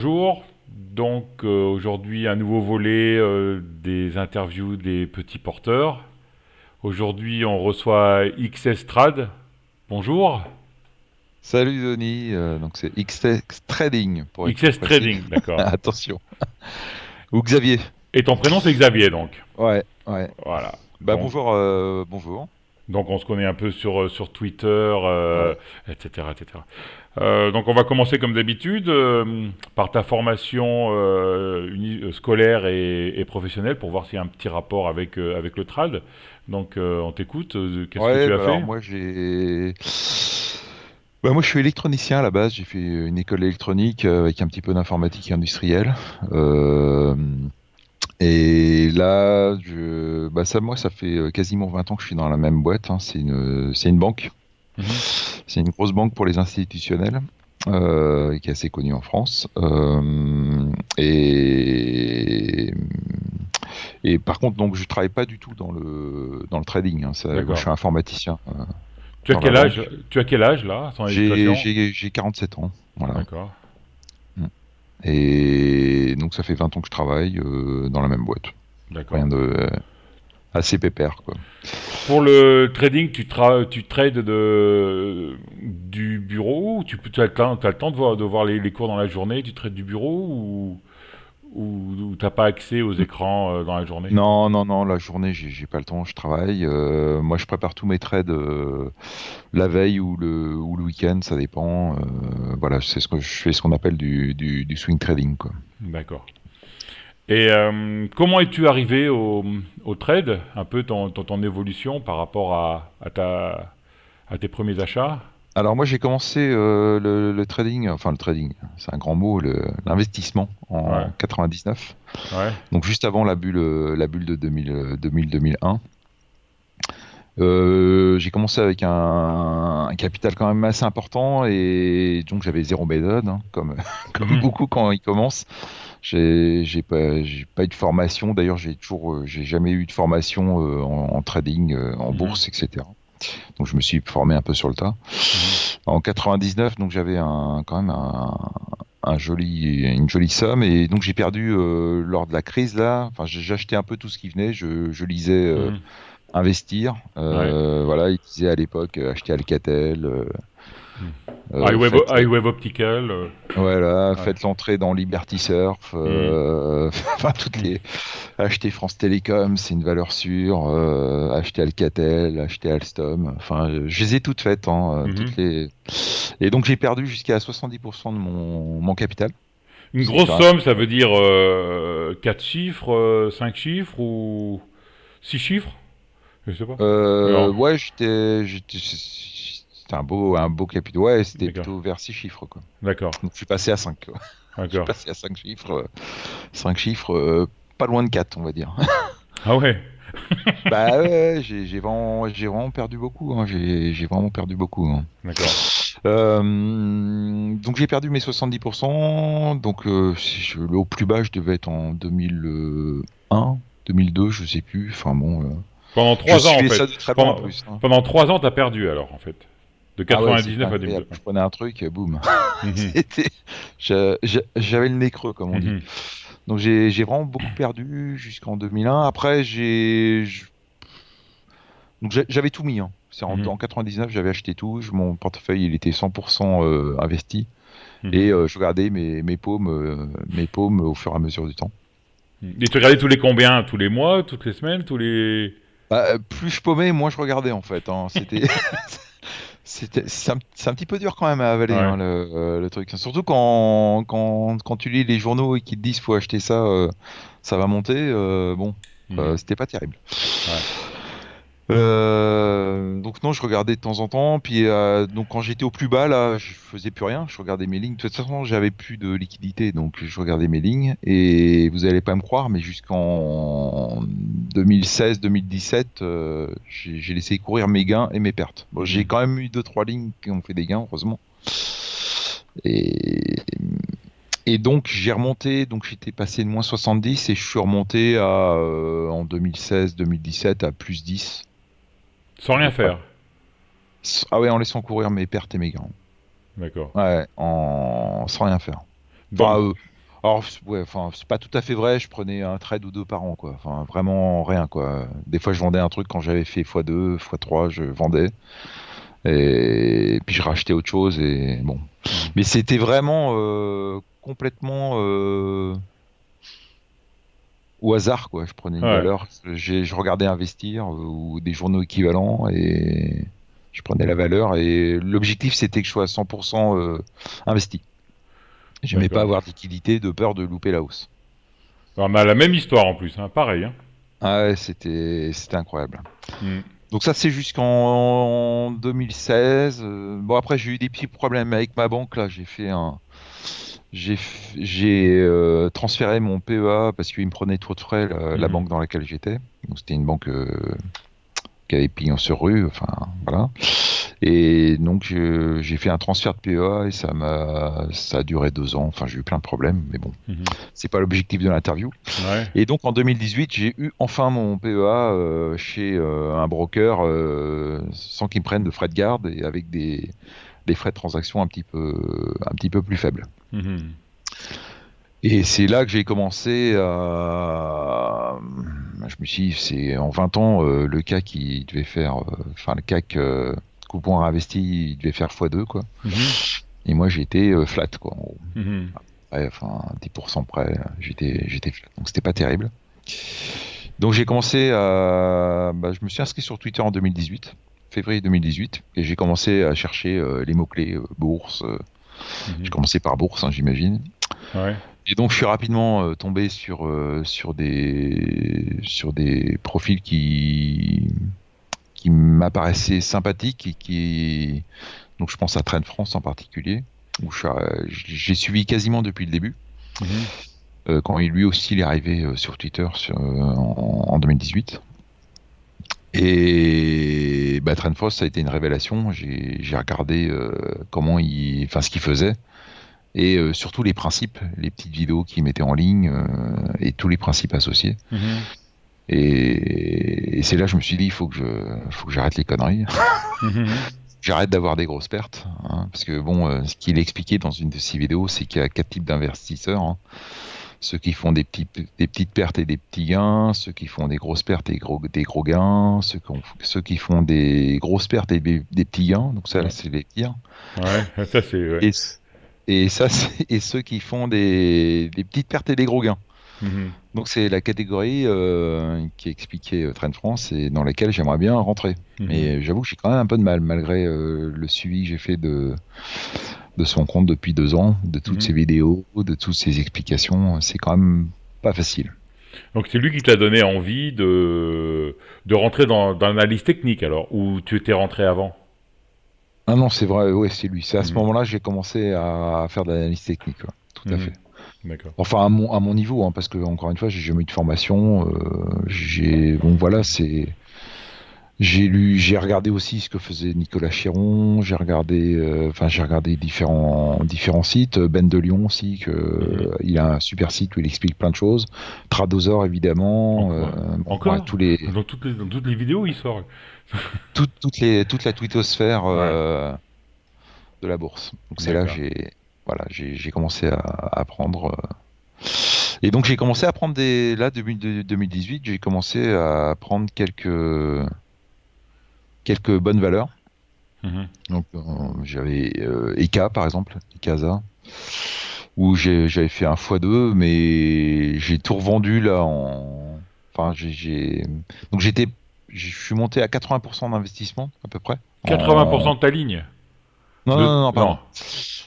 Bonjour, aujourd'hui un nouveau volet des interviews des petits porteurs. Aujourd'hui on reçoit XS Trad. Bonjour. Salut Denis, donc c'est XT Trading pour être plus XS précis. Trading, d'accord. Attention. Ou Xavier. Et ton prénom c'est Xavier donc. Ouais, ouais. Voilà. Bah Donc, bonjour, bonjour. donc on se connaît un peu sur Twitter, Ouais. etc., etc. Donc on va commencer comme d'habitude par ta formation scolaire et professionnelle pour voir s'il y a un petit rapport avec le trad. Donc on t'écoute. Qu'est-ce que Ouais, tu as bah alors fait? moi je suis électronicien à la base, j'ai fait une école électronique avec un petit peu d'informatique industrielle. Euh, et là, moi ça fait quasiment 20 ans que je suis dans la même boîte, hein. C'est une banque. Mhm. C'est une grosse banque pour les institutionnels, qui est assez connue en France. Et par contre, donc, je travaille pas du tout dans le trading, hein. Moi, je D'accord. suis informaticien Tu as dans la quel âge? banque. Tu as quel âge là, sans J'ai indiscrétion? j'ai j'ai 47 ans, voilà. D'accord. Mm. Et donc, ça fait 20 ans que je travaille dans la même boîte. Rien D'accord. de assez pépère, quoi. Pour le trading, tu trades du bureau ou t'as le temps de voir les cours dans la journée, tu trades du bureau ou t'as pas accès aux écrans dans la journée? Non, non, non, la journée, j'ai pas le temps, je travaille. Moi, je prépare tous mes trades la veille ou le week-end, ça dépend. Voilà, c'est ce que je fais, ce qu'on appelle du swing trading, quoi. D'accord. Et comment es-tu arrivé au trade? Un peu ton évolution par rapport à tes premiers achats? Alors moi, j'ai commencé le trading, enfin le trading, c'est un grand mot, l'investissement Ouais, en 99, ouais. donc juste avant la bulle de 2000-2001. J'ai commencé avec un capital quand même assez important et donc j'avais zéro méthode, hein, comme, comme Mhm, beaucoup quand ils commencent. J'ai pas eu de formation. D'ailleurs, j'ai jamais eu de formation en trading, en mhm, bourse, etc. Donc, je me suis formé un peu sur le tas. mhm, En 99, donc j'avais quand même une jolie somme et donc j'ai perdu lors de la crise là. Enfin, j'achetais un peu tout ce qui venait. Je lisais mhm. investir. Ouais. Voilà, ils disaient à l'époque acheter Alcatel. Mhm. Faites iWeb Optical. Voilà, Ouais. faites l'entrée dans Liberty Surf, Mhm, enfin toutes mhm, les, acheter France Télécom, c'est une valeur sûre, acheter Alcatel, acheter Alstom, enfin je les ai toutes faites, hein, mhm. et donc j'ai perdu jusqu'à 70% de mon capital, Une c'est grosse quand même. somme, ça veut dire 4 chiffres, 5 chiffres ou 6 chiffres? Je sais pas. Non. Ouais, c'était un beau capital, ouais, c'était D'accord. plutôt vers 6 chiffres, quoi. D'accord. Donc je suis passé à 5, quoi. Je suis D'accord. passé à 5 chiffres, 5 chiffres, pas loin de 4, on va dire. Ah ouais. Bah ouais, j'ai vraiment perdu beaucoup, hein. J'ai vraiment perdu beaucoup, hein. D'accord. Donc j'ai perdu mes 70%. Donc le au plus bas, je devais être en 2001, 2002, je sais plus. Enfin bon, Pendant je 3 ans en suivais fait. ça de très loin en Pendant, plus, hein. pendant 3 ans, t'as perdu alors en fait. De Ah ouais, c'était 99 à incroyable. 2002. Je prenais un truc, boum. Mhm. C'était, j'avais le nez creux, comme on dit. Mhm. Donc j'ai vraiment beaucoup perdu jusqu'en 2001. Après donc j'avais tout mis, hein. C'est Mhm. en 99, j'avais acheté tout. Mon portefeuille, il était 100% investi. Et Mhm. je regardais mes paumes au fur et à mesure du temps. Et tu regardais tous les combien? Tous les mois? Toutes les semaines? Tous les... Bah, plus je paumais, moins je regardais en fait, hein. C'est un petit peu dur quand même à avaler, Ouais. hein, le truc. Surtout quand tu lis les journaux et qu'ils te disent faut acheter ça, ça va monter. Bon, Mhm. c'était pas terrible. Ouais. Donc non, je regardais de temps en temps. Puis donc quand j'étais au plus bas là, je faisais plus rien. Je regardais mes lignes. De toute façon, j'avais plus de liquidité, donc je regardais mes lignes. Et vous allez pas me croire, mais jusqu'en 2016-2017, j'ai laissé courir mes gains et mes pertes. Bon, j'ai Mhm. quand même eu deux trois lignes qui ont fait des gains, heureusement. Et et donc j'ai remonté. Donc j'étais passé de -70 et je suis remonté en 2016-2017 à +10 Sans à rien peu près. faire. Ah ouais, en laissant courir mes pertes et mes gains. D'accord. Ouais, sans rien faire. Donc, Enfin, Alors, ouais, enfin, c'est pas tout à fait vrai. Je prenais un trade ou deux par an, quoi. Enfin, vraiment rien, quoi. Des fois, je vendais un truc quand j'avais fait x2, x3, je vendais. Et puis, je rachetais autre chose. Et bon. Mhm. Mais c'était vraiment complètement au hasard, quoi. Je prenais une Ouais, valeur, je regardais investir ou des journaux équivalents et je prenais la valeur. Et l'objectif, c'était que je sois à 100% investi. J'aimais pas d'accord. avoir de liquidité de peur de louper la hausse. On a la même histoire en plus, hein, pareil. Hein. Ah ouais, c'était incroyable. Mhm. Donc ça, c'est jusqu'en 2016. Bon, après, j'ai eu des petits problèmes avec ma banque. Là, j'ai transféré mon PEA parce qu'il me prenait trop de frais, la Mhm. banque dans laquelle j'étais. Donc c'était une banque qui avait pignon sur rue. Enfin, voilà. Et donc j'ai fait un transfert de PEA et ça a duré 2 ans. Enfin, j'ai eu plein de problèmes, mais bon, Mhm. c'est pas l'objectif de l'interview. Ouais. Et donc en 2018, j'ai eu enfin mon PEA chez un broker sans qu'il me prenne de frais de garde et avec des frais de transaction un petit peu plus faibles. Mhm. Et c'est là que j'ai commencé à... Je me suis dit, c'est en 20 ans, le CAC, il devait faire... Enfin, le CAC coupon investi, il devait faire x2, quoi. Mhm. Et moi, j'étais flat, quoi, en gros. Mhm. Ouais, enfin, 10% près, j'étais flat. Donc, c'était pas terrible. Donc j'ai commencé à... je me suis inscrit sur Twitter en 2018, février 2018, et j'ai commencé à chercher les mots-clés bourse. J'ai Mhm. commencé par bourse, hein, j'imagine. Ouais. Et donc je suis rapidement tombé sur des profils qui m'apparaissaient sympathiques et qui... Donc je pense à Trend France en particulier, où j'ai suivi quasiment depuis le début, Mhm. quand lui aussi il est arrivé sur Twitter en 2018. Et Trendfoss, ça a été une révélation. J'ai regardé enfin ce qu'il faisait, et surtout les principes, les petites vidéos qu'il mettait en ligne et tous les principes associés. Mhm. Et c'est là que je me suis dit, faut que j'arrête les conneries, Mhm. j'arrête d'avoir des grosses pertes, hein, parce que bon, ce qu'il expliquait dans une de ses vidéos, c'est qu'il y a quatre types d'investisseurs, hein. Ceux qui font des petites pertes et des petits gains, ceux qui font des grosses pertes et des gros gains, ceux qui font des grosses pertes et des petits gains, donc ça, là, Ouais. c'est les pires. Ouais. Ça c'est. Ouais. Et, et ceux qui font des petites pertes et des gros gains. Mhm. Donc c'est la catégorie qui expliquait Trend France et dans laquelle j'aimerais bien rentrer. Mhm. Mais j'avoue que j'ai quand même un peu de mal, malgré le suivi que j'ai fait de son compte depuis 2 ans, de toutes ses Mhm. vidéos, de toutes ses explications. C'est quand même pas facile. Donc c'est lui qui t'a donné envie de rentrer dans l'analyse technique alors, où tu étais rentré avant. Ah non, c'est vrai, ouais, c'est lui. C'est à ce Mhm. moment-là que j'ai commencé à faire de l'analyse technique, ouais. Tout à Mhm. fait. D'accord. Enfin, à mon niveau, hein, parce que encore une fois, j'ai jamais eu de formation. Bon, voilà, j'ai regardé aussi ce que faisait Nicolas Chiron. J'ai regardé différents sites. Ben de Lyon aussi, Mhm. il a un super site où il explique plein de choses. Tradosaur évidemment. Ouais. Bon, ouais, Encore? Dans toutes les vidéos, il sort. toute la twittosphère Ouais. de la bourse. Donc c'est là que D'accord. j'ai commencé à apprendre. Et donc j'ai commencé à prendre là, 2018, j'ai commencé à prendre quelques bonnes valeurs. Mhm. Donc j'avais Eka par exemple, Ekaza, où j'avais fait un x2, mais j'ai tout revendu là enfin donc je suis monté à 80% d'investissement à peu près. 80% de ta ligne. Non, non, non, non, Non. pardon.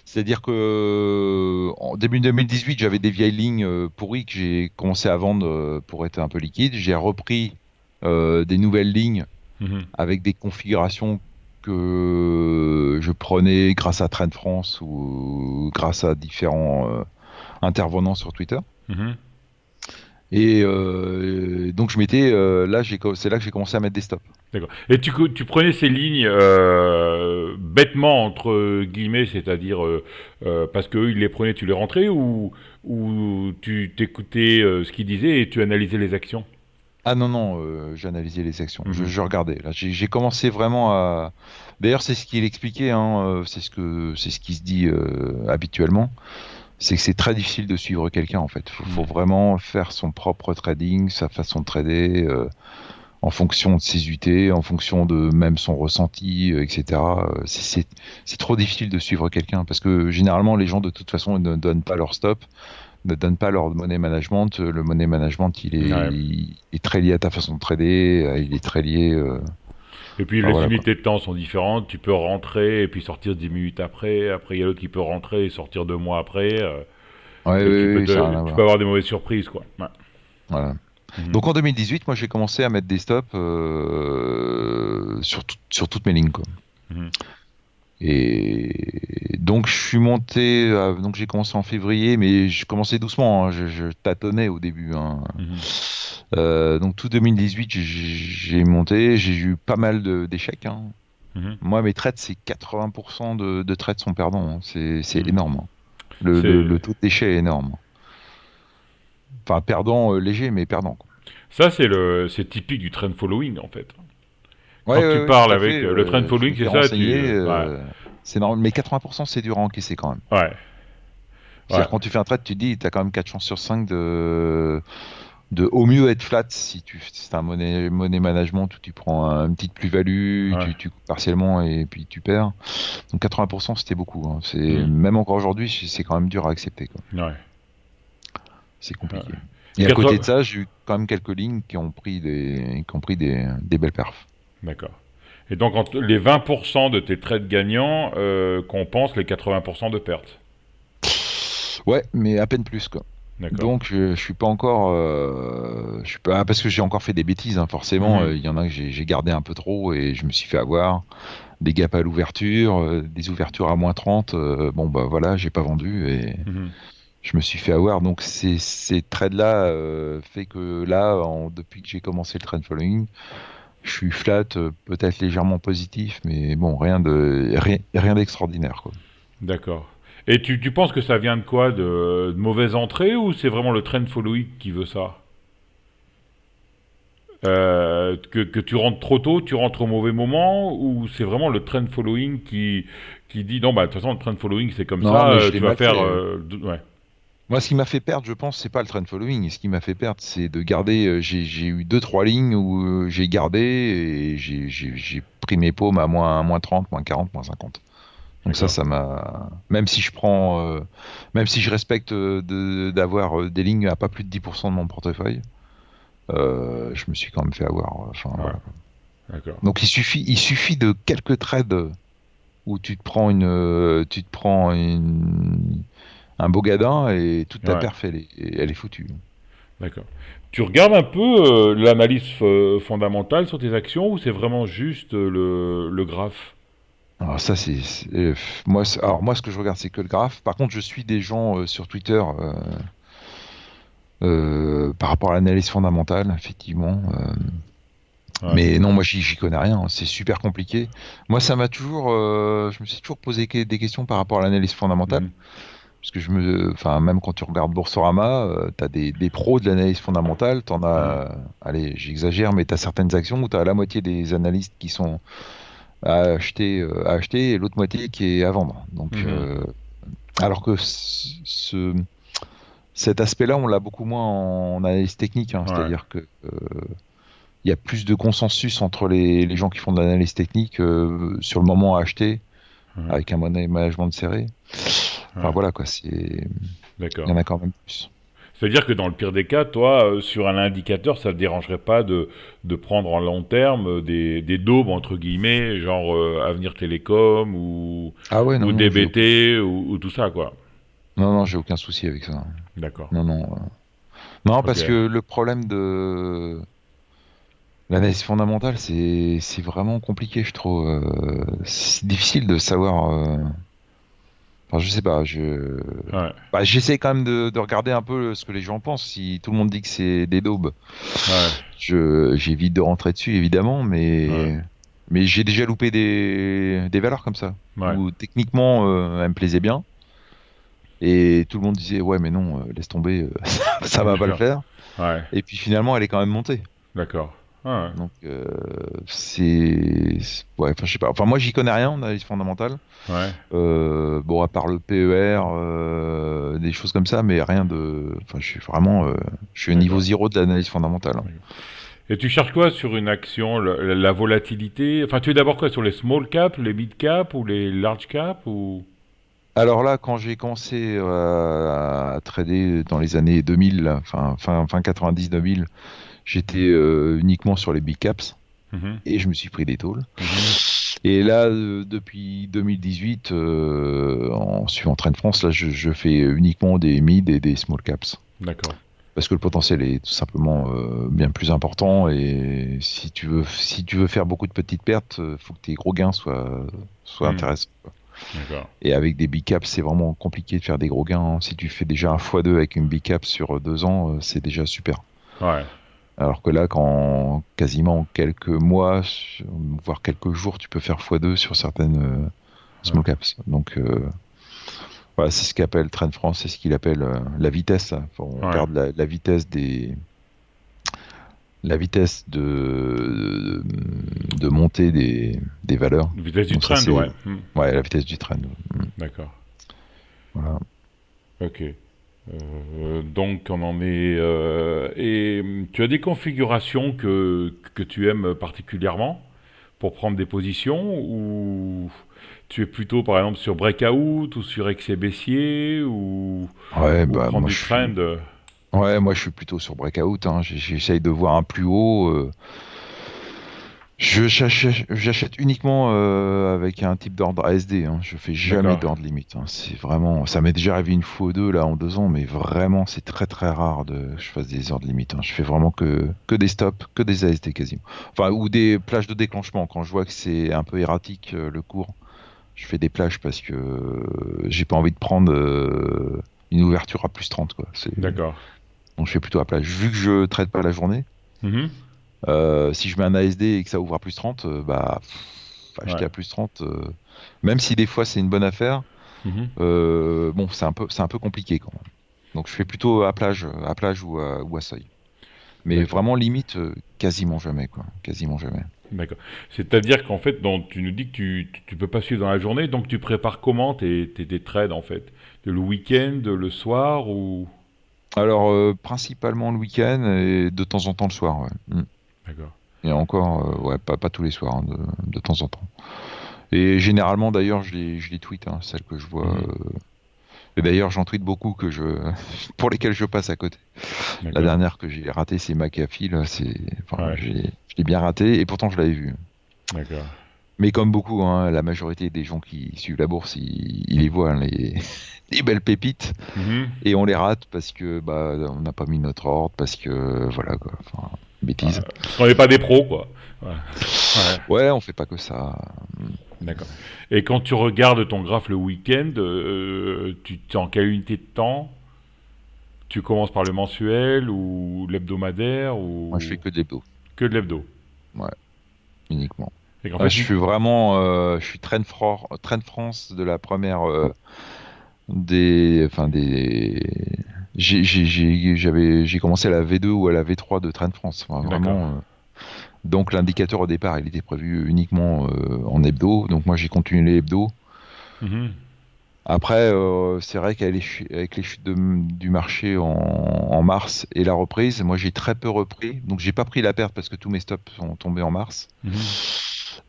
C'est-à-dire que en début 2018, j'avais des vieilles lignes pourries que j'ai commencé à vendre pour être un peu liquide. J'ai repris des nouvelles lignes Mhm. avec des configurations que je prenais grâce à Trend France ou grâce à différents intervenants sur Twitter. Mhm. Et donc je m'étais c'est là que j'ai commencé à mettre des stops. D'accord. Et tu prenais ces lignes bêtement, entre guillemets, c'est-à-dire parce qu'eux, ils les prenaient, tu les rentrais, ou tu t'écoutais ce qu'ils disaient et tu analysais les actions? Ah non, non, j'analysais les actions. Mhm. Je regardais. Là, j'ai commencé vraiment à. D'ailleurs, c'est ce qu'il expliquait, hein, c'est ce qui se dit habituellement. c'est que c'est très difficile de suivre quelqu'un en fait. Faut Hmm. vraiment faire son propre trading, sa façon de trader, en fonction de ses UT, en fonction de même son ressenti, etc. C'est trop difficile de suivre quelqu'un parce que généralement les gens de toute façon ne donnent pas leur stop, ne donnent pas leur money management. Le money management, Ouais. il est très lié à ta façon de trader, il est très lié. Et puis Enfin les voilà quoi. unités de temps sont différentes. Tu peux rentrer et puis sortir 10 minutes après. Après, il y a l'autre qui peut rentrer et sortir 2 mois après. Ouais, Tu oui, peux oui, ça n'a rien à tu peux voir. avoir des mauvaises surprises, quoi. Ouais. Voilà. Mhm. Donc en 2018, moi j'ai commencé à mettre des stops sur toutes mes lignes, quoi. Mhm. Et donc je suis monté, donc j'ai commencé en février, mais je commençais doucement, hein, je tâtonnais au début, hein. Mhm. Donc tout 2018, j'ai monté, j'ai eu pas mal d'échecs, hein. Mhm. Moi mes trades, c'est 80% de trades sont perdants, hein. C'est Mhm. énorme, hein. Le C'est taux de déchet est énorme. Enfin perdant léger, mais perdant, quoi. Ça, c'est typique du trend following, en fait. Quand Ouais, tu ouais, ouais, tout parles à fait. avec le trend Je following, m'étais c'est ça, renseigné. ouais, C'est normal, mais 80%, c'est dur à encaisser quand même. ouais, ouais, C'est-à-dire quand tu fais un trade, tu te dis, tu as quand même 4 chances sur 5 de au mieux être flat si c'est un money management où tu prends une petite plus-value, ouais. tu coupes partiellement et puis tu perds. Donc 80%, c'était beaucoup, hein. Mhm. Même encore aujourd'hui, c'est quand même dur à accepter, quoi. Ouais. C'est Ouais. compliqué. Et Et à côté 80... de ça, j'ai eu quand même quelques lignes qui ont pris des belles perfs. D'accord. Et donc, les 20% de tes trades gagnants compensent les 80% de pertes. Ouais, mais à peine plus, quoi. D'accord. Donc je suis pas encore, je suis pas parce que j'ai encore fait des bêtises, hein, forcément. Mhm. Il y en a que j'ai gardé un peu trop et je me suis fait avoir des gaps à l'ouverture, des ouvertures à -30. Bon bah voilà, j'ai pas vendu et Mhm. je me suis fait avoir. Donc ces trades-là fait que là, depuis que j'ai commencé le trend following, je suis flat, peut-être légèrement positif, mais bon, rien d'extraordinaire, quoi. D'accord. Et tu penses que ça vient de quoi? De mauvaises entrées ou c'est vraiment le trend following qui veut ça? Que tu rentres trop tôt, tu rentres au mauvais moment, ou c'est vraiment le trend following qui dit non, bah de toute façon, le trend following c'est comme Non, ça, mais je l'ai tu vas mal faire. fait. Ouais. Moi, ce qui m'a fait perdre, je pense, c'est pas le trend following. Ce qui m'a fait perdre, c'est de garder. J'ai eu deux, trois lignes où j'ai gardé et j'ai pris mes paumes à moins 30, -40, -50. Donc D'accord. ça m'a. Même si je respecte d'avoir des lignes à pas plus de 10% de mon portefeuille, je me suis quand même fait avoir. Enfin, Ouais. voilà. D'accord. Donc il suffit de quelques trades où un beau gadin et toute ta Ouais. perf, elle est foutue. D'accord. Tu regardes un peu l'analyse fondamentale sur tes actions ou c'est vraiment juste le graphe? Alors ça, alors moi, ce que je regarde, c'est que le graphe. Par contre, je suis des gens sur Twitter par rapport à l'analyse fondamentale, effectivement. Ouais. Mais non, moi, j'y connais rien, hein. C'est super compliqué. Moi, je me suis toujours posé des questions par rapport à l'analyse fondamentale. Mhm. Parce que enfin, même quand tu regardes Boursorama, tu as des pros de l'analyse fondamentale. T'en Mhm. as, allez, j'exagère, mais tu as certaines actions où tu as la moitié des analystes qui sont à acheter et l'autre moitié qui est à vendre. Donc, Mhm. alors que cet aspect-là, on l'a beaucoup moins en analyse technique, hein. Ouais. C'est-à-dire que il y a plus de consensus entre les gens qui font de l'analyse technique sur le moment à acheter Mhm. avec un money management serré. Enfin Ouais. voilà quoi, il y D'accord. en a quand même plus. C'est-à-dire que dans le pire des cas, toi, sur un indicateur, ça ne te dérangerait pas de prendre en long terme des daubes, entre guillemets, genre Avenir Télécom Ah ouais, non, ou non, DBT ou tout ça, quoi. non, non, j'ai aucun souci avec ça. D'accord. Non, non. Non, Ok. parce que le problème de l'analyse fondamentale, c'est vraiment compliqué, je trouve. C'est difficile de savoir. Enfin, je sais pas. Ouais. Bah, j'essaie quand même de regarder un peu ce que les gens pensent. Si tout le monde dit que c'est des daubes, Ouais. j'évite de rentrer dessus, évidemment, Ouais. mais j'ai déjà loupé des valeurs comme ça, Ouais. où techniquement, elle me plaisait bien, et tout le monde disait, ouais, mais non, laisse tomber, ça va pas le D'accord. faire. Ouais. Et puis finalement, elle est quand même montée. D'accord. Ah, Donc ouais, enfin je sais pas. Enfin moi j'y connais rien en analyse fondamentale. ouais. Ouais. Bon à part le PER, des choses comme ça, mais rien de. Enfin je suis vraiment, je suis au niveau D'accord. zéro de l'analyse fondamentale, hein. D'accord. Et tu cherches quoi sur une action, la volatilité? Enfin, tu es d'abord quoi sur les small caps, les mid caps ou les large caps ou... Alors là, quand j'ai commencé à trader dans les années 2000, là, fin 90-2000, j'étais uniquement sur les big caps Mhm, et je me suis pris des tôles. mhm. Et là, depuis 2018, en suivant Trend France, là, je fais uniquement des mid et des small caps. D'accord. Parce que le potentiel est tout simplement bien plus important et si tu veux faire beaucoup de petites pertes, faut que tes gros gains soient Hmm, intéressants. d'accord. Et avec des big caps, c'est vraiment compliqué de faire des gros gains, hein. Si tu fais déjà un x2 avec une big cap sur 2 ans, c'est déjà super. Ouais. Alors que là, quand quasiment quelques mois, voire quelques jours, tu peux faire x2 sur certaines small Ouais. caps. Donc voilà, c'est ce qu'appelle Trend France, c'est ce qu'il appelle la vitesse, là. On Ouais. regarde la vitesse de montée des valeurs. Vitesse du Donc ça, trend, c'est ouais. Hmm, ouais, la vitesse du trend. d'accord. Voilà. Ok. Donc on en est... et tu as des configurations que tu aimes particulièrement pour prendre des positions ou tu es plutôt par exemple sur breakout ou sur excès baissier Ouais, ou bah prendre moi du je trend? suis Ouais, moi je suis plutôt sur breakout, hein. J'essaye de voir un plus haut. J'achète uniquement avec un type d'ordre ASD, hein. Je fais jamais D'accord. d'ordre limite, hein. C'est vraiment, ça m'est déjà arrivé une fois ou deux là en 2 ans, mais vraiment c'est très très rare que je fasse des ordres limites, hein. Je fais vraiment que des stops, que des ASD quasiment. Enfin ou des plages de déclenchement quand je vois que c'est un peu erratique le cours. Je fais des plages parce que j'ai pas envie de prendre une ouverture à plus 30 quoi. D'accord. Donc je fais plutôt à plage. Vu que je traite pas la journée. Mhm. Si je mets un ASD et que ça ouvre à plus 30, bah, acheter Ouais. à plus 30, même si des fois c'est une bonne affaire, Mhm. bon, c'est un peu compliqué quand même. Donc je fais plutôt à plage ou à seuil. Mais D'accord. vraiment limite, quasiment jamais, quoi. Quasiment jamais. D'accord. C'est-à-dire qu'en fait, donc, tu nous dis que tu peux pas suivre dans la journée, donc tu prépares comment tes trades en fait? Le week-end, le soir ou... Alors, principalement le week-end et de temps en temps le soir, ouais. D'accord. Et encore, ouais, pas tous les soirs, hein, de temps en temps. Et généralement, d'ailleurs, je les tweete, hein, celles que je vois. Mhm. Et d'ailleurs, j'en tweete beaucoup pour lesquelles je passe à côté. La D'accord. dernière que j'ai ratée, c'est McAfee, là, enfin, Ouais. je l'ai bien raté et pourtant je l'avais vu. D'accord. Mais comme beaucoup, hein, la majorité des gens qui suivent la bourse, ils les voient, hein, les belles pépites, Mhm. et on les rate parce que bah on n'a pas mis notre ordre, parce que voilà quoi, enfin, bêtises. Parce qu'on n'est pas des pros, quoi. Ouais. Ouais. Ouais, on fait pas que ça. D'accord. Et quand tu regardes ton graphe le week-end, tu es en quelle unité de temps? Tu commences par le mensuel ou l'hebdomadaire Moi, je fais ou que de l'hebdo. que de l'hebdo? Ouais, uniquement. Et qu'en Ouais, fait, je suis vraiment, je suis Trend France de la première enfin j'ai commencé à la V2 ou à la V3 de Trend France. Enfin, d'accord. vraiment. Donc l'indicateur au départ, il était prévu uniquement en hebdo. Donc moi j'ai continué les hebdos. Mhm. Après, c'est vrai qu'avec les chutes du marché en mars et la reprise, moi j'ai très peu repris. Donc j'ai pas pris la perte parce que tous mes stops sont tombés en mars. Mhm.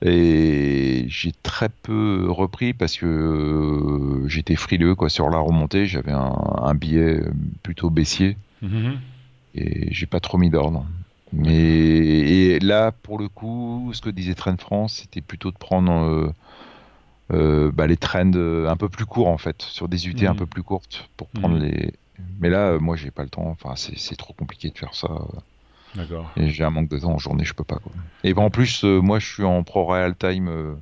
Et j'ai très peu repris parce que j'étais frileux quoi sur la remontée. J'avais un billet plutôt baissier Mhm. et j'ai pas trop mis d'ordre. Mais D'accord. et là, pour le coup, ce que disait Trend France, c'était plutôt de prendre bah, les trends un peu plus courts en fait, sur des UT un Mhm. peu plus courtes pour prendre Mhm. les. Mais là, moi, j'ai pas le temps. Enfin, c'est trop compliqué de faire ça. D'accord. Et j'ai un manque de temps en journée, je peux pas quoi. Et en D'accord. plus, moi, je suis en pro real time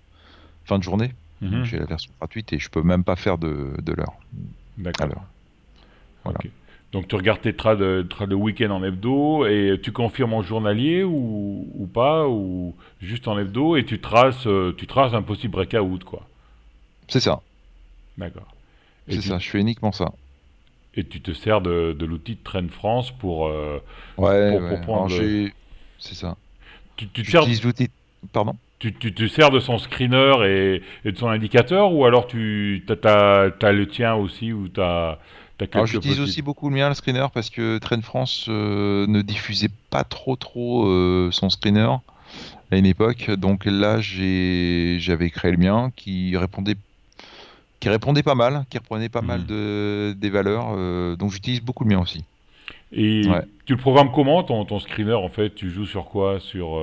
fin de journée, donc Mhm. j'ai la version gratuite et je peux même pas faire de l'heure à D'accord. l'heure. Voilà. Ok. Donc tu regardes tes trades de week-end en hebdo et tu confirmes en journalier ou pas ou juste en hebdo et tu traces un possible breakout quoi. C'est ça, D'accord. Et c'est tu ça. Je fais uniquement ça. et tu te sers de l'outil de Trend France Ouais, pour ouais. Alors prendre le. j'ai, c'est ça. tu te sers, J'utilise l'outil. Pardon? tu te sers de son screener et de son indicateur, ou alors t'as le tien aussi, ou t'as Alors quelques j'utilise petites. aussi beaucoup le mien, le screener, parce que Train France ne diffusait pas trop son screener à une époque. Donc là, j'avais créé le mien qui répondait pas mal, qui reprenait pas mal Mhm. des valeurs. Donc j'utilise beaucoup le mien aussi. Et Ouais. tu le programmes comment ton screener en fait? Tu joues sur quoi? Sur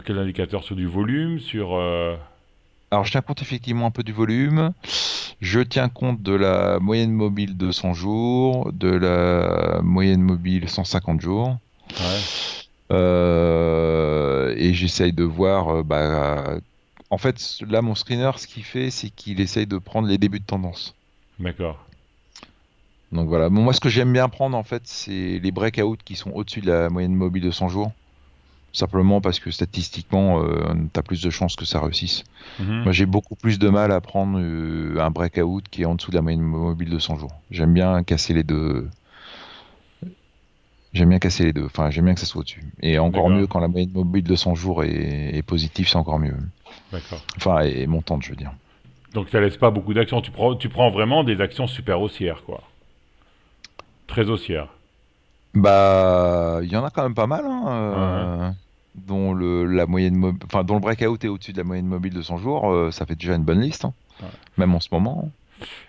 quel indicateur? Sur du volume? Alors je tiens compte effectivement un peu du volume. Je tiens compte de la moyenne mobile de 100 jours, de la moyenne mobile 150 jours. Ouais, Et j'essaye de voir. En fait, là, mon screener, ce qu'il fait, c'est qu'il essaye de prendre les débuts de tendance. d'accord. Donc voilà. Bon, moi, ce que j'aime bien prendre, en fait, c'est les breakouts qui sont au-dessus de la moyenne mobile de 100 jours. Simplement parce que statistiquement, tu as plus de chances que ça réussisse. Mhm. Moi, j'ai beaucoup plus de mal à prendre un breakout qui est en dessous de la moyenne mobile de 100 jours. J'aime bien casser les deux. J'aime bien casser les deux. Enfin, j'aime bien que ça soit au-dessus. Et encore D'accord, mieux quand la moyenne mobile de 100 jours est positive, c'est encore mieux. d'accord. Enfin, est montante, je veux dire. Donc ça laisse pas beaucoup d'actions. Tu prends vraiment des actions super haussières, quoi. Très haussières. Bah, il y en a quand même pas mal, hein, Ouais, dont dont le breakout est au-dessus de la moyenne mobile de 100 jours. Ça fait déjà une bonne liste, hein, ouais. même en ce moment.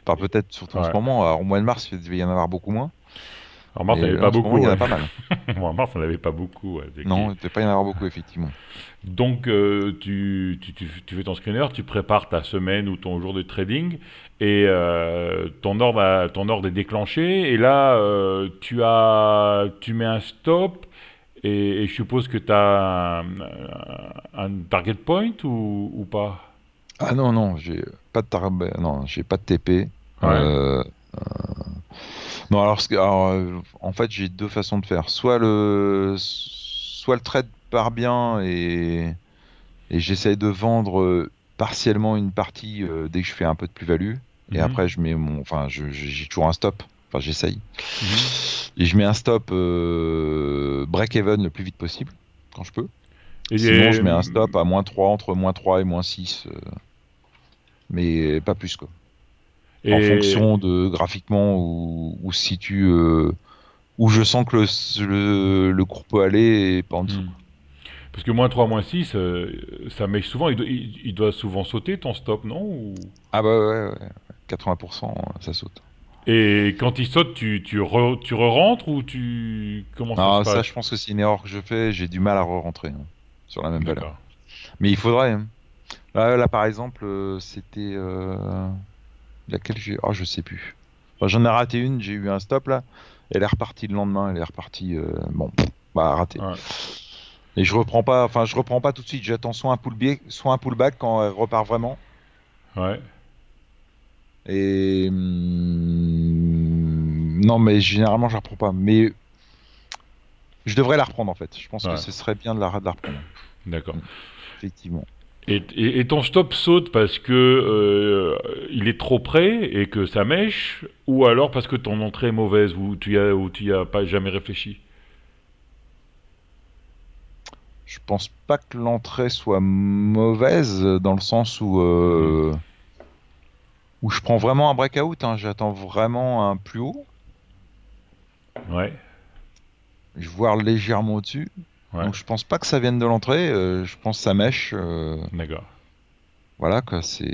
Enfin, Et- peut-être surtout en ce ouais. moment. Alors, au mois de mars, il devait y en avoir beaucoup moins. En mars, il n'y en Mais avait là, pas en ce moment, il beaucoup, y en a ouais. pas mal. En mars, il n'y en avait pas beaucoup, ouais. Non, il ne devait pas y en avoir beaucoup, effectivement. Donc, tu fais ton screener, tu prépares ta semaine ou ton jour de trading, et ton ordre est déclenché, et là, tu mets un stop, et je suppose que tu as un target point ou pas? Ah non, non, j'ai pas de non, j'ai pas de TP. Ouais. Euh, Non, en fait, j'ai deux façons de faire. Soit le trade part bien et j'essaye de vendre partiellement une partie dès que je fais un peu de plus-value. Et Mhm. après, enfin, j'ai toujours un stop. Enfin, j'essaye. Mhm. Et je mets un stop break-even le plus vite possible quand je peux. Et, Sinon, je mets un stop à -3, entre -3 et -6, mais pas plus, quoi. En et, fonction de graphiquement où se situe, où je sens que le cours peut aller et pas en dessous, hmm. quoi. Parce que -3, -6, ça mèche souvent, il doit souvent sauter ton stop, non? Ah bah ouais, ouais, ouais. 80%, ça saute. Et quand il saute, tu re-rentres ou comment ça se Alors ça, je passe? pense que c'est une erreur que je fais. J'ai du mal à re-rentrer, hein, sur la même valeur. D'accord. Mais il faudrait, hein. Là, par exemple, c'était laquelle j'ai. Oh, je sais plus. Enfin, j'en ai raté une. J'ai eu un stop là. Elle est repartie le lendemain. Elle est repartie. Bon, bah raté. Ouais. Et je reprends pas. Enfin, je reprends pas tout de suite. J'attends soit un pullback, soit un pullback quand elle repart vraiment. Ouais. Et non, mais généralement, je la reprends pas. Mais je devrais la reprendre en fait. Je pense que Ouais. ce serait bien de la reprendre. D'accord. Mm, effectivement. Et ton stop saute parce que il est trop près et que ça mèche, ou alors parce que ton entrée est mauvaise, ou tu y as pas jamais réfléchi? Je pense pas que l'entrée soit mauvaise dans le sens Mhm. où je prends vraiment un breakout, hein. J'attends vraiment un plus haut. Ouais. Je vois légèrement au-dessus. Ouais. Donc je pense pas que ça vienne de l'entrée. Je pense que ça mèche. D'accord. Voilà quoi. C'est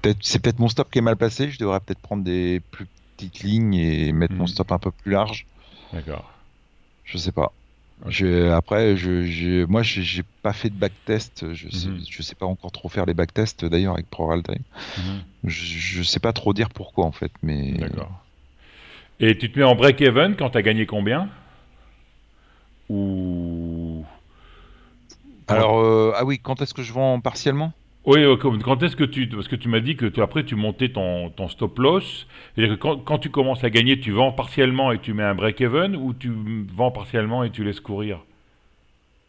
peut-être mon stop qui est mal placé. Je devrais peut-être prendre des plus petites lignes et mettre mon Mhm. stop un peu plus large. D'accord. Je sais pas. Ok. Après, moi, j'ai pas fait de backtest. Mhm. Je sais pas encore trop faire les backtests d'ailleurs avec ProRealTime. Mhm. Je sais pas trop dire pourquoi en fait, mais D'accord. Et tu te mets en break-even quand t'as gagné combien? Ou quand alors ah oui, quand est-ce que je vends partiellement? Oui, quand est-ce que parce que tu m'as dit que après tu montais ton stop loss, c'est-à-dire que quand tu commences à gagner, tu vends partiellement et tu mets un break-even, ou tu vends partiellement et tu laisses courir?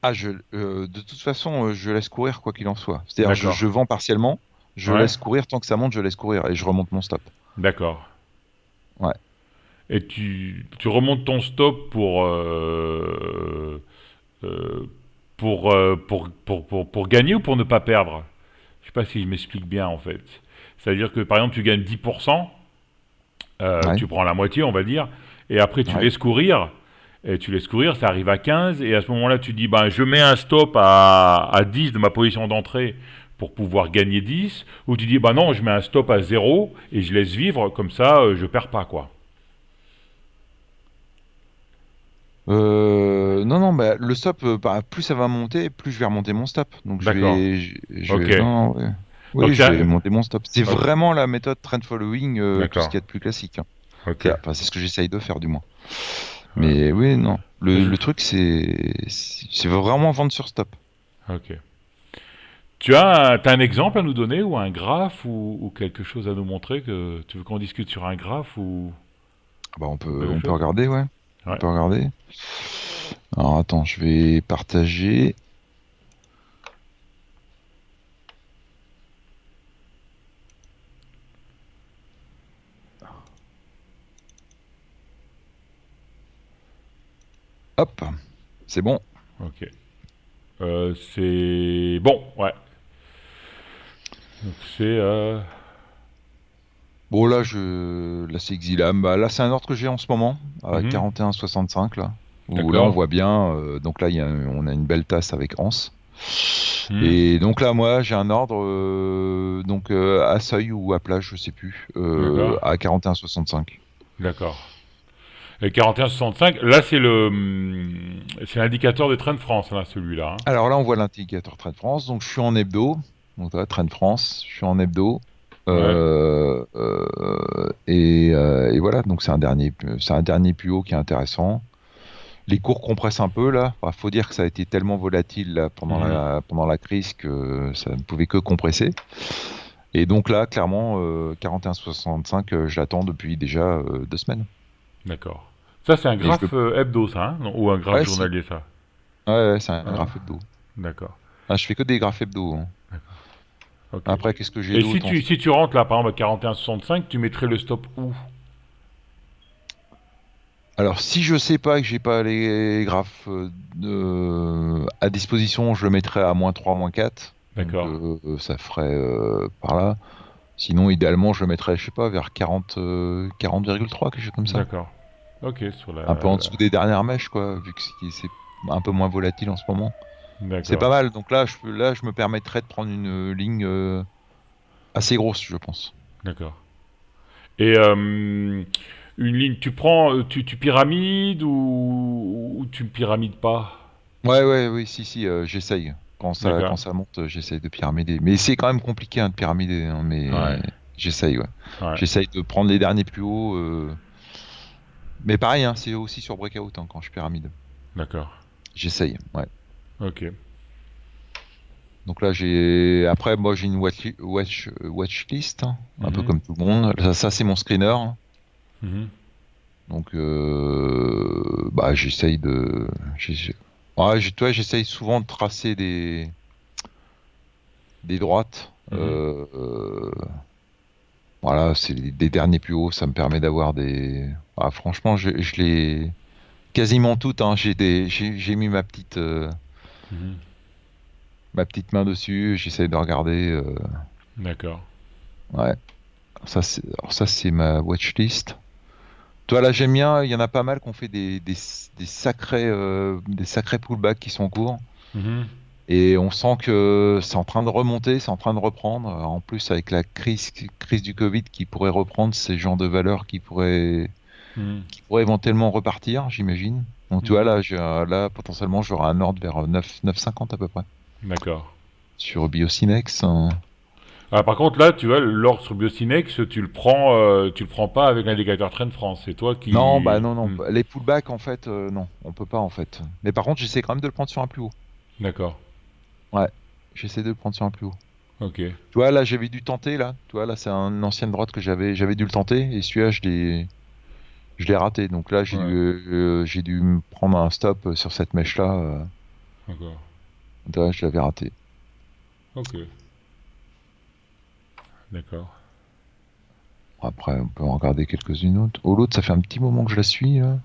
Ah, de toute façon, je laisse courir quoi qu'il en soit. C'est-à-dire, D'accord. je vends partiellement, je Ouais. laisse courir tant que ça monte, je laisse courir et je remonte mon stop. D'accord. Ouais. Et tu remontes ton stop pour pour gagner ou pour ne pas perdre? Je sais pas si je m'explique bien en fait. C'est-à-dire que par exemple tu gagnes 10%, Ouais, tu prends la moitié on va dire, et après tu ouais. laisses courir, et tu laisses courir, ça arrive à 15, et à ce moment-là tu dis ben, je mets un stop à 10 de ma position d'entrée pour pouvoir gagner 10, ou tu dis bah non je mets un stop à 0 et je laisse vivre, comme ça je perds pas quoi. Non, non, bah, le stop, bah, plus ça va monter, plus je vais remonter mon stop. Donc D'accord. Ok. non, ouais. Donc Oui, c'est je vais un... monter mon stop. C'est ok. vraiment la méthode trend following, tout ce D'accord. qu'il y a de plus classique, hein. Ok. Enfin, c'est ce que j'essaye de faire du moins. Ouais. Mais oui, non. Je- Le truc, c'est vraiment vendre sur stop. Ok. T'as un exemple à nous donner ou un graphe ou quelque chose à nous montrer que tu veux qu'on discute sur un graphe Ah bah, ou quelque on peut chose? regarder, ouais. On Ouais. peut regarder. Alors attends, je vais partager. Hop, c'est bon. Ok. C'est bon. Ouais. Donc c'est Bon, là, c'est Exilam. Bah, là, c'est un ordre que j'ai en ce moment, à mhm. 41,65, là. Où là, on D'accord. voit bien, donc là, on a une belle tasse avec Ans. Mhm. Et donc là, moi, j'ai un ordre, donc à seuil ou à plage, je sais plus, D'accord. à 41,65. D'accord. Et 41,65, là c'est l'indicateur des trains de France, là, celui-là, hein. Alors là, on voit l'indicateur Trade France, donc je suis en hebdo. Donc là, Trade France, je suis en hebdo. Ouais. Et voilà, donc c'est un dernier plus haut qui est intéressant. Les cours compressent un peu là. Enfin, faut dire que ça a été tellement volatile là, Mhm. pendant la crise que ça ne pouvait que compresser. Et donc là, clairement, 41,65, je l'attends depuis déjà 2 semaines. D'accord. Ça, c'est un Et je veux. graphe hebdo, ça, hein? Non, ou un graphe Ouais, si. journalier, ça? Ouais, c'est un Hein. graphe hebdo. D'accord. Ah, je fais que des graphes hebdo, hein. Ok. Après, qu'est-ce que j'ai Et d'autre si tu rentres là, par exemple, à 41,65, tu mettrais le stop où? Alors, si je sais pas que j'ai pas les graphes à disposition, je le mettrais à -3, -4. Donc, D'accord. ça ferait par là. Sinon, idéalement, je le mettrais, je sais pas, vers 40,3, quelque chose comme ça. D'accord. Ok, sur Un peu en dessous des dernières mèches, quoi, vu que c'est un peu moins volatile en ce moment. C'est D'accord. pas mal. Donc là, je me permettrais de prendre une ligne assez grosse, je pense. D'accord. Et une ligne, tu pyramides ou tu pyramides pas? Ouais, ouais, oui, si, si, j'essaye. Quand D'accord. ça monte, j'essaye de pyramider. Mais c'est quand même compliqué hein, de pyramider, hein, Ouais. mais j'essaye, ouais. Ouais. J'essaye de prendre les derniers plus hauts. Mais pareil, hein, c'est aussi sur breakout hein, quand je pyramide. D'accord. J'essaye, ouais. Ok. Donc là, j'ai. Après, moi, j'ai une watchlist, hein, un peu Mhm. comme tout le monde. Ça c'est mon screener, hein. Mhm. Donc, bah, Ouais, toi, j'essaye souvent de tracer des droites. Mhm. Voilà, c'est des derniers plus hauts, ça me permet d'avoir des. Ah, franchement, je l'ai quasiment toutes, hein. J'ai mis Mhm. ma petite main dessus. J'essaie de regarder. D'accord. Ouais, alors ça c'est ma watchlist. Toi là, j'aime bien. Il y en a pas mal qui ont fait des sacrés pullbacks qui sont en cours. Mhm. Et on sent que c'est en train de remonter, c'est en train de reprendre. En plus, avec la crise du Covid qui pourrait reprendre ces genres de valeurs Mhm. qui pourrait éventuellement repartir, j'imagine. Donc tu vois, Mhm. là potentiellement, j'aurai un ordre vers 9,50 à peu près. D'accord. Sur Biocinex. Ah, par contre, là, tu vois, l'or sur Biocinex, tu le prends pas avec l'indicateur Trend France. C'est toi Non, qui. bah non, non. Hmm. Les pullbacks, en fait, non, on peut pas, en fait. Mais par contre, j'essaie quand même de le prendre sur un plus haut. D'accord. Ouais, j'essaie de le prendre sur un plus haut. Ok. Tu vois, là, j'avais dû tenter, là. Tu vois, là, c'est une ancienne droite que j'avais dû le tenter. Et celui-là, je l'ai raté. Donc là, Ouais. j'ai dû me prendre un stop sur cette mèche-là. D'accord. Là, je l'avais raté. Ok. D'accord. Après, on peut en regarder quelques-unes autres. Oh, l'autre, ça fait un petit moment que je la suis, là.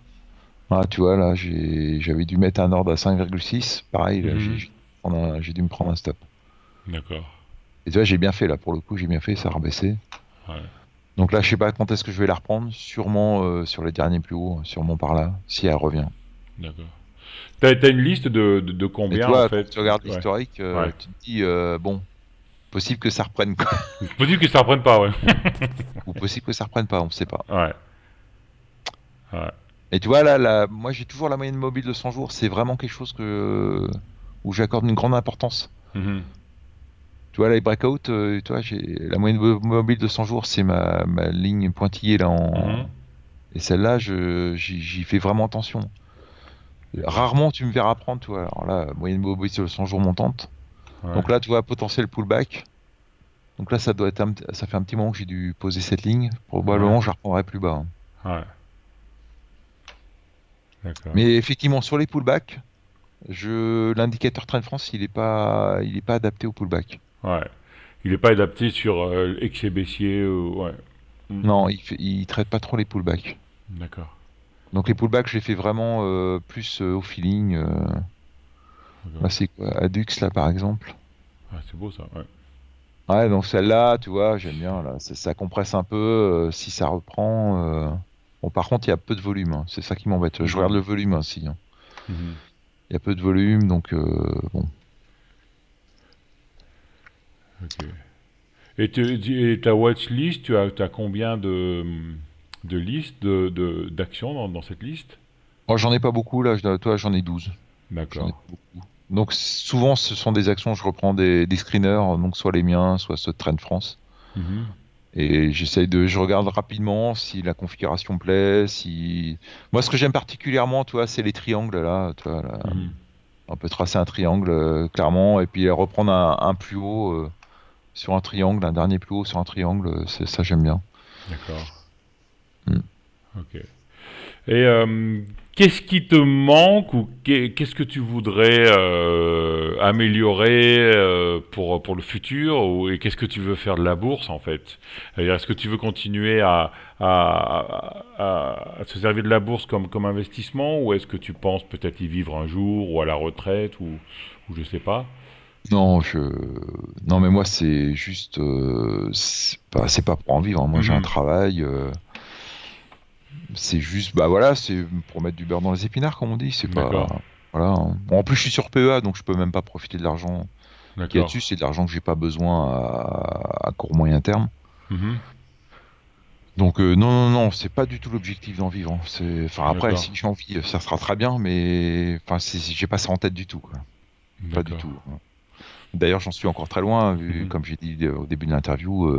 Ah, tu vois, là, j'avais dû mettre un ordre à 5,6. Pareil, là, Mhm. j'ai dû me prendre un stop. D'accord. Et tu vois, j'ai bien fait, là, pour le coup, j'ai bien fait, ça a rebaissé. Ouais. Donc là, je sais pas quand est-ce que je vais la reprendre. Sûrement sur les derniers plus hauts, sûrement par là, si elle revient. D'accord. T'as une liste de Mais tu combien en vois, quand fait? tu regardes Ouais. l'historique, Ouais. tu te dis, bon, possible que ça reprenne, quoi. C'est possible que ça reprenne pas, ouais. Ou possible que ça reprenne pas, on sait pas. Ouais. Ouais. Et tu vois, là, moi, j'ai toujours la moyenne mobile de 100 jours. C'est vraiment quelque chose où j'accorde une grande importance. Mhm. Tu vois, les breakouts, tu vois, j'ai la moyenne mobile de 100 jours, c'est ma ligne pointillée là Mhm. et celle-là, j'y fais vraiment attention. D'accord. Rarement tu me verras prendre, tu vois. Alors là, moyenne mobile de 100 jours montante. Ouais. Donc là, tu vois, potentiel pullback. Donc là, ça doit être ça fait un petit moment que j'ai dû poser cette ligne. Ouais. Probablement, je la reprendrai plus bas, hein. Ouais. D'accord. Mais effectivement, sur les pullbacks, l'indicateur Trend France, il est pas adapté au pullback. Ouais. Il n'est pas adapté sur excès baissier ou... Ouais. Mm. Non, il traite pas trop les pullbacks. D'accord. Donc les pullbacks, je les fais vraiment plus au feeling. Là, D'accord. c'est quoi? Adux, là, par exemple. Ah, c'est beau ça. Ouais. Ouais, donc celle-là, tu vois, j'aime bien. Là, ça compresse un peu. Si ça reprend. Bon, par contre, il y a peu de volume, hein. C'est ça qui m'embête. Je regarde Mhm. le volume aussi, hein. Mhm. Il y a peu de volume, donc bon. Ok. Et ta watchlist, t'as combien de listes d'actions dans cette liste? Moi, j'en ai pas beaucoup, là. Toi, j'en ai 12. J'en ai D'accord. pas beaucoup. Donc souvent, ce sont des actions, je reprends des screeners, donc soit les miens, soit ceux de Trend France. Mhm. Et je regarde rapidement si la configuration plaît, si. Moi, ce que j'aime particulièrement, tu vois, c'est les triangles là. Tu vois, là. Mhm. On peut tracer un triangle clairement, et puis reprendre un plus haut sur un triangle, un dernier plus haut sur un triangle. Ça, j'aime bien. D'accord. Mm. Ok. Et qu'est-ce qui te manque ou qu'est-ce que tu voudrais améliorer pour le futur et qu'est-ce que tu veux faire de la bourse en fait? C'est-à-dire, est-ce que tu veux continuer à te servir de la bourse comme investissement ou est-ce que tu penses peut-être y vivre un jour ou à la retraite ou je sais pas? Non, non, mais moi, c'est juste, c'est pas pour en vivre, hein. Moi, j'ai un Mhm. travail. C'est juste, bah voilà, c'est pour mettre du beurre dans les épinards, comme on dit. C'est pas, D'accord, voilà, hein. Bon, en plus, je suis sur PEA, donc je peux même pas profiter de l'argent qu'il y a d'accord. dessus. C'est de l'argent que j'ai pas besoin à court moyen terme. Mhm. Donc non, non, non, c'est pas du tout l'objectif d'en vivre, hein. Enfin après, D'accord, si j'en vis, ça sera très bien, mais enfin, j'ai pas ça en tête du tout, quoi. Pas du d'accord. tout, hein. D'ailleurs, j'en suis encore très loin, Mhm. comme j'ai dit au début de l'interview,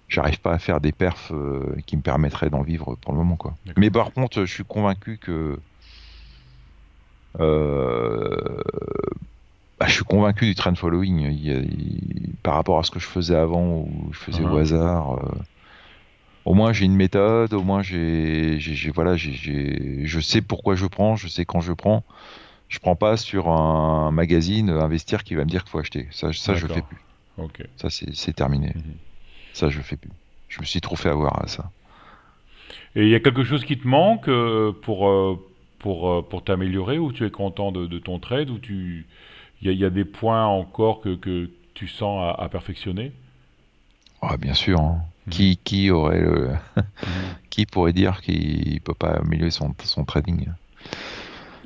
j'arrive pas à faire des perfs qui me permettraient d'en vivre pour le moment, quoi. Mais D'accord. par contre, je suis convaincu que euh, je suis convaincu du trend following. Par rapport à ce que je faisais avant, où je faisais au Mhm. hasard. Au moins j'ai une méthode, au moins voilà, je sais pourquoi je prends, je sais quand je prends. Je prends pas sur un magazine investir qui va me dire qu'il faut acheter. Ça je fais D'accord. plus. Ok. Ça c'est terminé. Mhm. Ça je fais plus. Je me suis trop fait avoir à ça. Et il y a quelque chose qui te manque pour t'améliorer ou tu es content de ton trade ou il y a des points encore que tu sens à perfectionner? Ah, bien sûr, hein. Mhm. Qui aurait Mhm. qui pourrait dire qu'il peut pas améliorer son trading?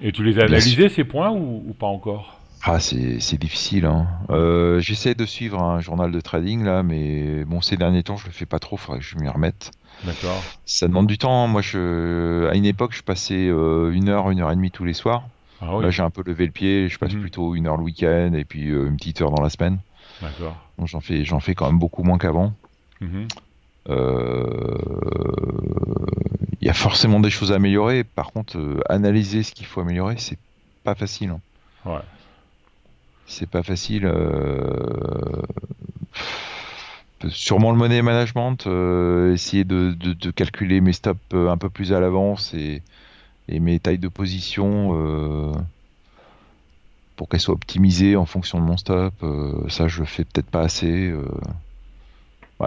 Et tu les as Bien sûr. analysés ces points ou pas encore? Ah, c'est difficile, hein. Ouais. J'essaie de suivre un journal de trading là, mais bon, ces derniers temps, je le fais pas trop. Faudrait que je m'y remette. D'accord. Ça demande du temps, hein. Moi, à une époque, je passais 1 heure et demie tous les soirs. Ah Là, oui. j'ai un peu levé le pied. Je passe Mhm. plutôt 1 heure le week-end et puis une petite heure dans la semaine. D'accord. Donc, j'en fais quand même beaucoup moins qu'avant. Mhm. Euh, Il y a forcément des choses à améliorer. Par contre, analyser ce qu'il faut améliorer, c'est pas facile, hein. Ouais. C'est pas facile. Sûrement le money management, essayer de calculer mes stops un peu plus à l'avance et mes tailles de position pour qu'elles soient optimisées en fonction de mon stop. Ça, je le fais peut-être pas assez.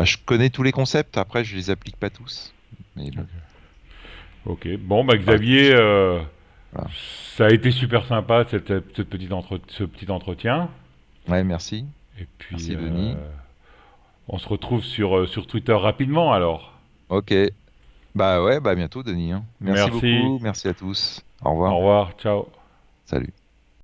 Je connais tous les concepts, après, je les applique pas tous. Mais bon. Ok. Ok. Bon, bah Ouais, Xavier, voilà. ça a été super sympa ce petit entretien. Ouais, merci. Et puis, Merci, Denis. on se retrouve sur Twitter rapidement alors. Ok. Bah ouais, bah à bientôt, Denis, hein. Merci Merci. beaucoup. Merci à tous. Au Au revoir. revoir. Ciao. Salut.